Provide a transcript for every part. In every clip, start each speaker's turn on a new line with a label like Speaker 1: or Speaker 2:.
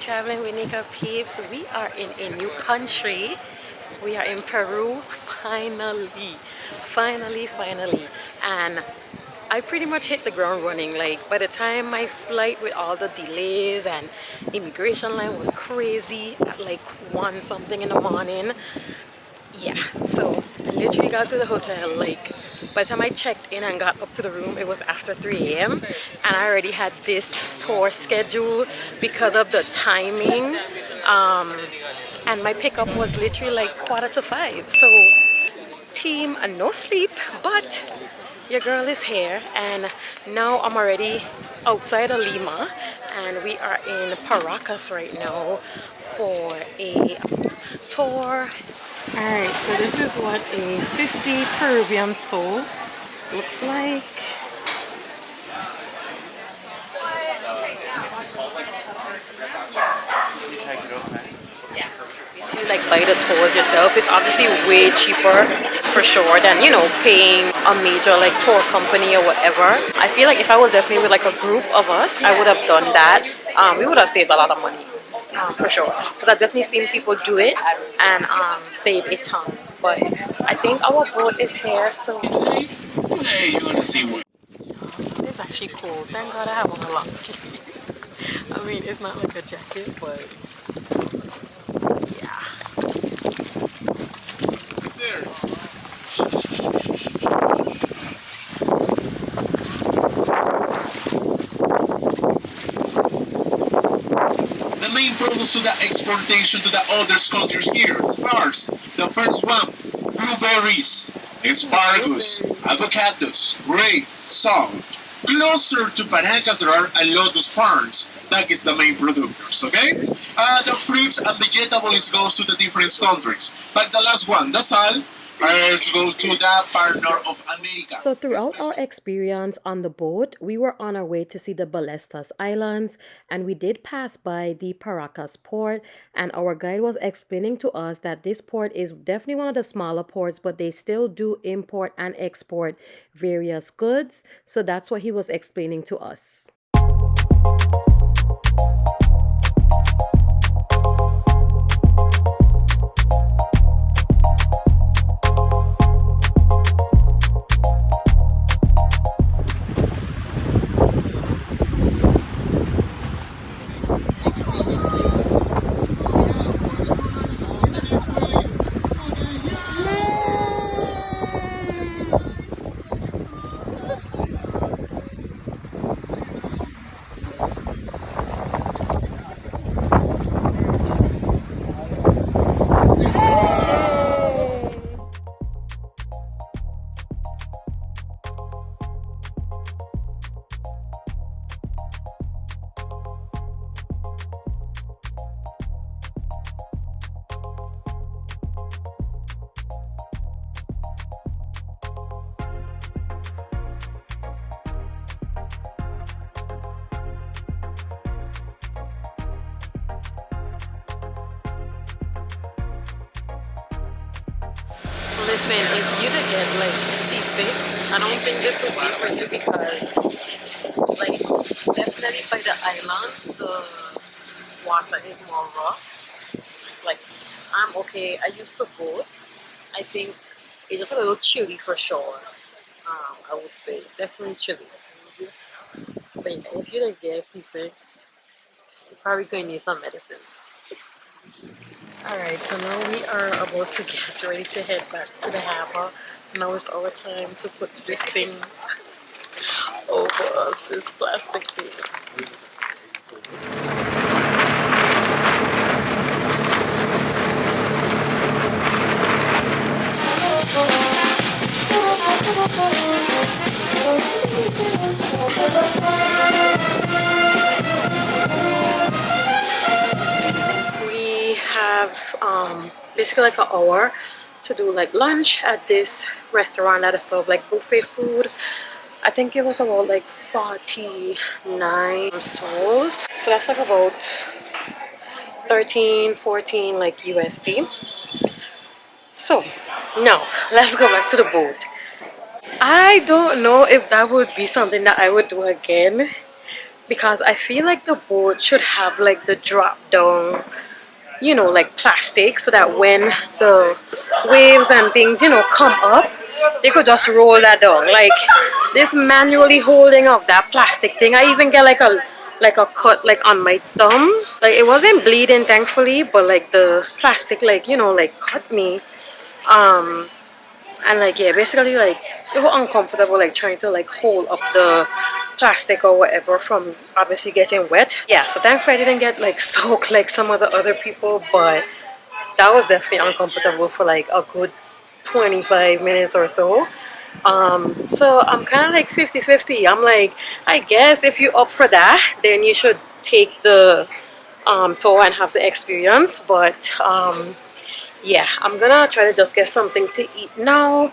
Speaker 1: Traveling with Nika peeps. We are in a new country. We are in Peru, finally. And I pretty much hit the ground running. Like, by the time my flight with all the delays and immigration line was crazy at like 1 something in the morning. Yeah, so I literally got to the hotel, like, by the time I checked in and got up to the room, it was after 3 a.m. and I already had this tour schedule because of the timing. And my pickup was literally like 4:45. So, team, no sleep, but your girl is here, and now I'm already outside of Lima, and we are in Paracas right now for a tour. Alright, so this is what a 50 Peruvian sol looks like. Basically, like, buy the tours yourself. It's obviously way cheaper for sure than, you know, paying a major like tour company or whatever. I feel like if I was definitely with like a group of us, I would have done that. We would have saved a lot of money. For sure, because I've definitely seen people do it and save a ton. But I think our boat is here, so it's actually cool. Thank God I have on a long sleeve. I mean, it's not like a jacket, but yeah.
Speaker 2: The main products to the exportation to the other countries here are the first one, blueberries, asparagus, avocados, grapes, some. Closer to Paracas there are a lot of farms. That is the main producers, okay? The fruits and vegetables goes to the different countries. But the last one, the sal, goes to the far north of America.
Speaker 1: So throughout our experience on the boat, we were on our way to see the Ballestas Islands, and we did pass by the Paracas port, and our guide was explaining to us that this port is definitely one of the smaller ports, but they still do import and export various goods. So that's what he was explaining to us. Listen, if you did get like seasick, I don't think this would be for you because, like, definitely by the islands, the water is more rough. Like, I'm okay. I used to boats. I think it's just a little chilly for sure. I would say definitely chilly. But yeah, if you didn't get seasick, you're probably going to need some medicine. Alright, so now we are about to get ready to head back to the harbor. Now it's our time to put this thing over us, this plastic thing. We have basically like an hour to do like lunch at this restaurant that is serve like buffet food. I think it was about like 49 sols, so that's like about 13-14 like USD. So now let's go back to the boat. I don't know if that would be something that I would do again, because I feel like the boat should have like the drop down, you know, like plastic, so that when the waves and things, you know, come up, they could just roll that down. Like this manually holding of that plastic thing, I even get like a cut like on my thumb. Like it wasn't bleeding thankfully, but like the plastic, like, you know, like cut me. um and like, yeah, basically like it was uncomfortable, like trying to like hold up the plastic or whatever from obviously getting wet. Yeah, so thankfully I didn't get like soaked like some of the other people, but that was definitely uncomfortable for like a good 25 minutes or so. So I'm kind of like 50-50. I'm like, I guess if you up for that, then you should take the tour and have the experience. But yeah, I'm gonna try to just get something to eat now,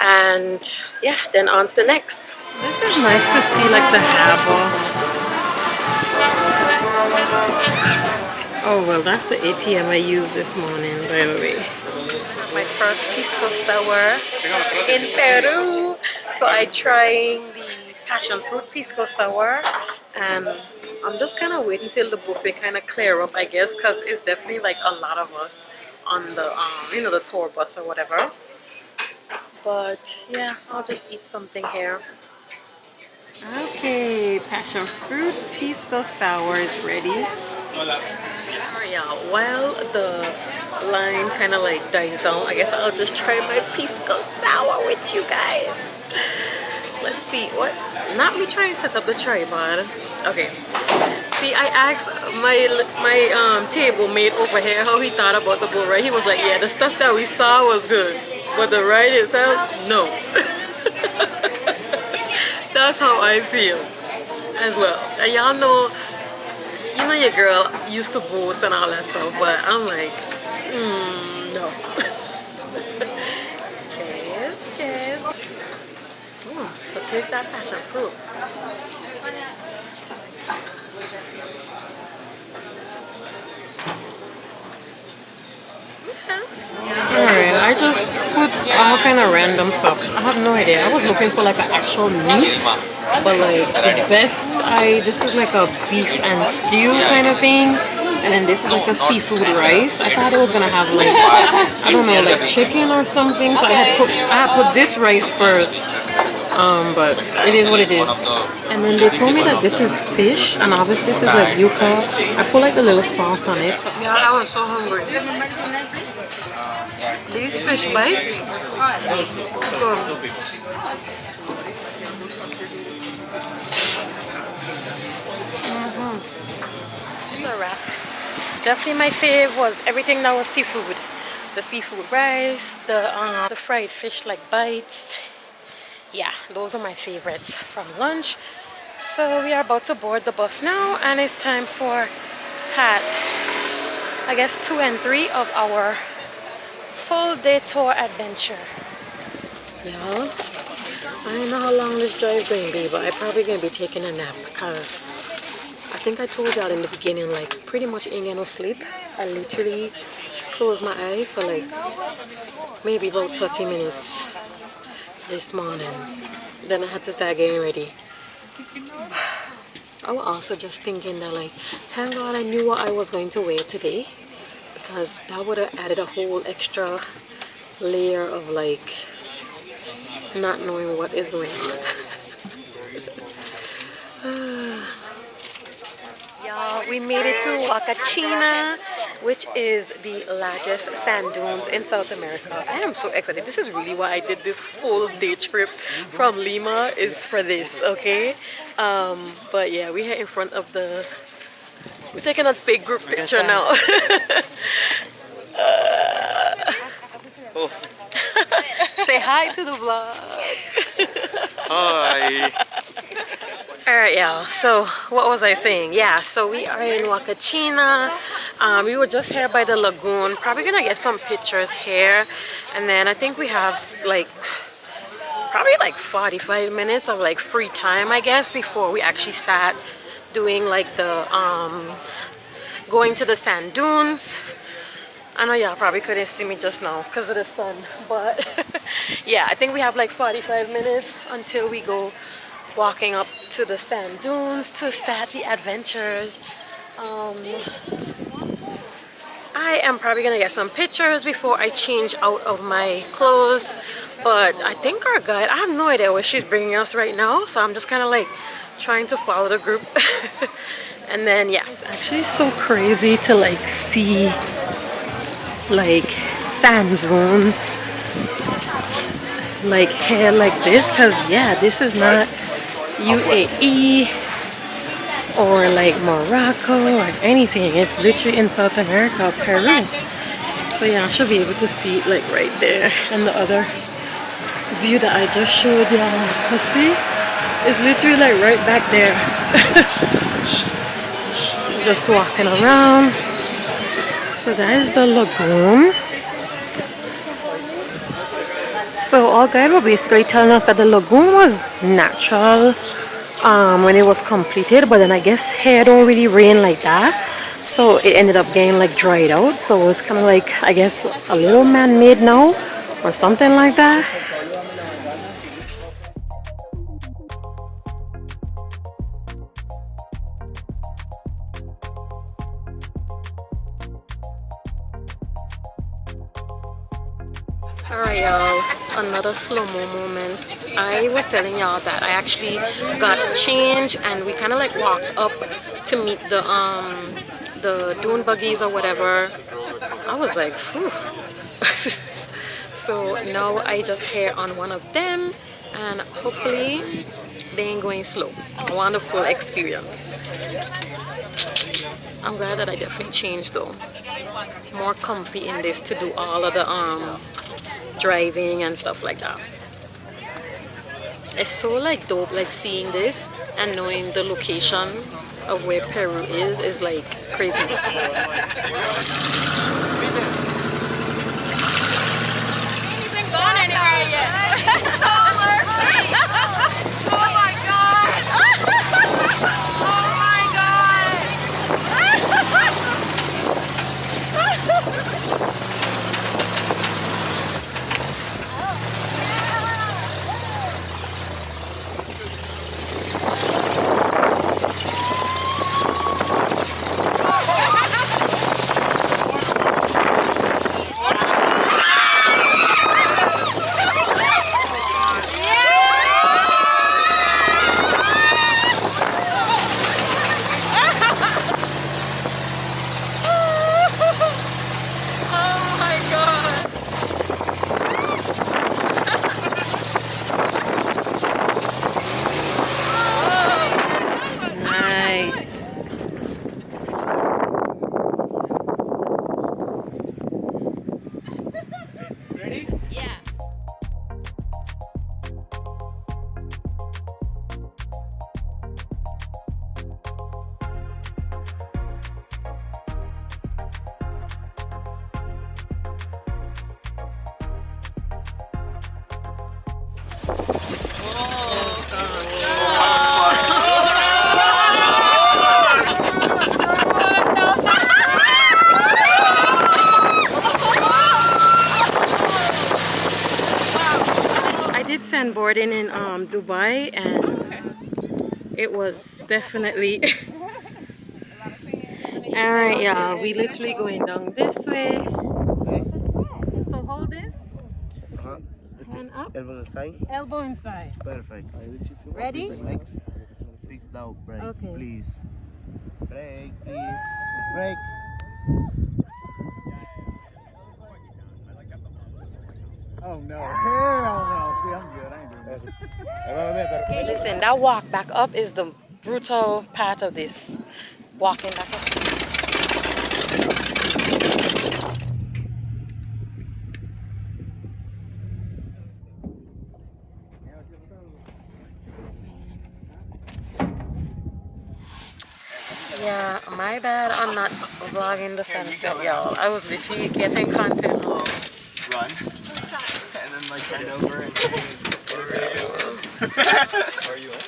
Speaker 1: and yeah, then on to the next. This is nice to see like the harbor. Oh well, that's the ATM I used this morning, by the way. My first pisco sour in Peru. So I trying the passion fruit pisco sour, and I'm just kind of waiting till the buffet kind of clear up, I guess, because it's definitely like a lot of us on the you know, the tour bus or whatever. But yeah, I'll just eat something here. Okay, passion fruit pisco sour is ready. Alright, y'all, while the line kind of like dies down, I guess I'll just try my pisco sour with you guys. Let's see, what? Not me trying to set up the tripod. Okay. See, I asked my table mate over here how he thought about the boat ride. He was like, yeah, the stuff that we saw was good, but the ride itself, no. That's how I feel as well. And y'all know, you know, your girl used to boats and all that stuff, but I'm like, no. Cheers, cheers. Ooh, so taste that passion fruit. Alright, I just put all kind of random stuff. I have no idea. I was looking for like an actual meat, but like the best, this is like a beef and stew kind of thing, and then this is like a seafood rice. I thought it was gonna have like, I don't know, like chicken or something. So I had put this rice first, but it is what it is. And then they told me that this is fish, and obviously this is like yuca. I put like the little sauce on it. Yeah, I was so hungry. These fish bites, good. It's a wrap. Definitely my fave was everything that was seafood. The seafood rice, the fried fish like bites. Yeah, those are my favorites from lunch. So we are about to board the bus now, and it's time for part, I guess, 2 and 3 of our full day tour adventure. Yeah, I don't know how long this drive going to be, but I probably going to be taking a nap because I think I told y'all in the beginning, like, pretty much ain't getting no sleep. I literally closed my eye for like maybe about 30 minutes this morning. Then I had to start getting ready. I was also just thinking that, like, thank God I knew what I was going to wear today, because that would have added a whole extra layer of like not knowing what is going on. Y'all, we made it to Huacachina, which is the largest sand dunes in South America. I am so excited. This is really why I did this full day trip from Lima, is for this, okay? But yeah, we're here in front of we're taking a big group picture now. Say hi to the vlog.
Speaker 3: Hi.
Speaker 1: Alright, y'all, so what was I saying? Yeah, so we are in Huacachina. We were just here by the lagoon. Probably gonna get some pictures here, and then I think we have like probably like 45 minutes of like free time, I guess, before we actually start doing like the going to the sand dunes. I know y'all probably couldn't see me just now because of the sun, but yeah, I think we have like 45 minutes until we go walking up to the sand dunes to start the adventures. I am probably gonna get some pictures before I change out of my clothes, but I think our guide, I have no idea where she's bringing us right now, so I'm just kind of like trying to follow the group. And then yeah, it's actually so crazy to like see like sand dunes like here like this, because yeah, this is not UAE or like Morocco or anything. It's literally in South America, Peru. So yeah, I should be able to see it like right there. And the other view that I just showed y'all, you see, it's literally like right back there. Just walking around. So that is the lagoon. So our guide was basically telling us that the lagoon was natural when it was completed, but then I guess here don't really rain like that, so it ended up getting like dried out. So it's kind of like, I guess, a little man-made now or something like that. Alright y'all, another slow-mo moment. I was telling y'all that I actually got changed and we kind of like walked up to meet the dune buggies or whatever. I was like, phew. So now I just here on one of them and hopefully they ain't going slow. Wonderful experience. I'm glad that I definitely changed though. More comfy in this to do all of the driving and stuff like that. It's so like dope, like seeing this and knowing the location of where Peru is like crazy.
Speaker 3: Ain't even gone anywhere yet. Oh my god! Oh my god!
Speaker 1: Sandboarding in Dubai, and it was definitely alright y'all, we literally going down this way. So hold this, hand up,
Speaker 4: Elbow inside.
Speaker 1: elbow inside.
Speaker 4: Perfect.
Speaker 1: Ready?
Speaker 4: Next. Fix down. Brake,
Speaker 1: Okay.
Speaker 4: please. Brake, please. Brake.
Speaker 5: Oh no. Hell no. See, I'm good. I ain't doing this.
Speaker 1: Okay, listen, that walk back up is the brutal part of this. Walking back up. Yeah, my bad, I'm not vlogging the sunset, y'all. I was literally getting content.
Speaker 5: Run. And then like bend over and Where are you at?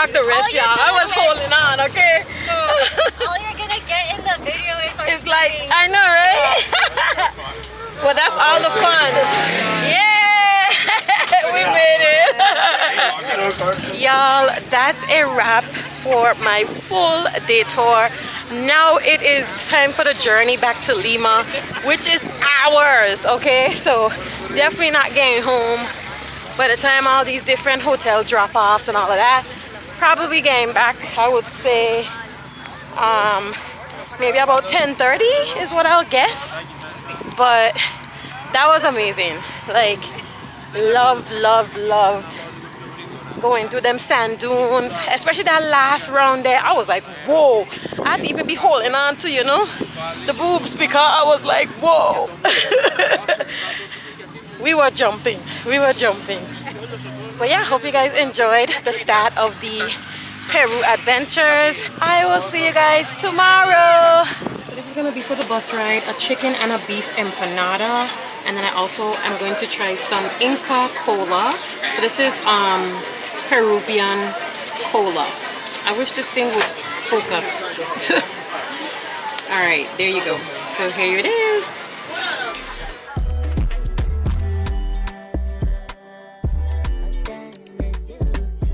Speaker 1: got the rest, y'all. I was holding on, okay?
Speaker 3: All you're gonna get in the video is our
Speaker 1: It's like, I know, right? Well, that's all the fun. Yeah! We made it. Y'all, that's a wrap for my full day tour. Now it is time for the journey back to Lima, which is hours, okay? So definitely not getting home by the time all these different hotel drop-offs and all of that. Probably getting back, I would say, maybe about 10:30 is what I'll guess. But that was amazing. Like, loved going through them sand dunes, especially that last round there. I was like, whoa. I had to even be holding on to, you know, the boobs, because I was like, whoa. We were jumping. But yeah, hope you guys enjoyed the start of the Peru adventures. I will see you guys tomorrow. So this is gonna be for the bus ride, a chicken and a beef empanada. And then I also am going to try some Inca Cola. So this is Peruvian cola. I wish this thing would focus. All right, there you go. So here it is.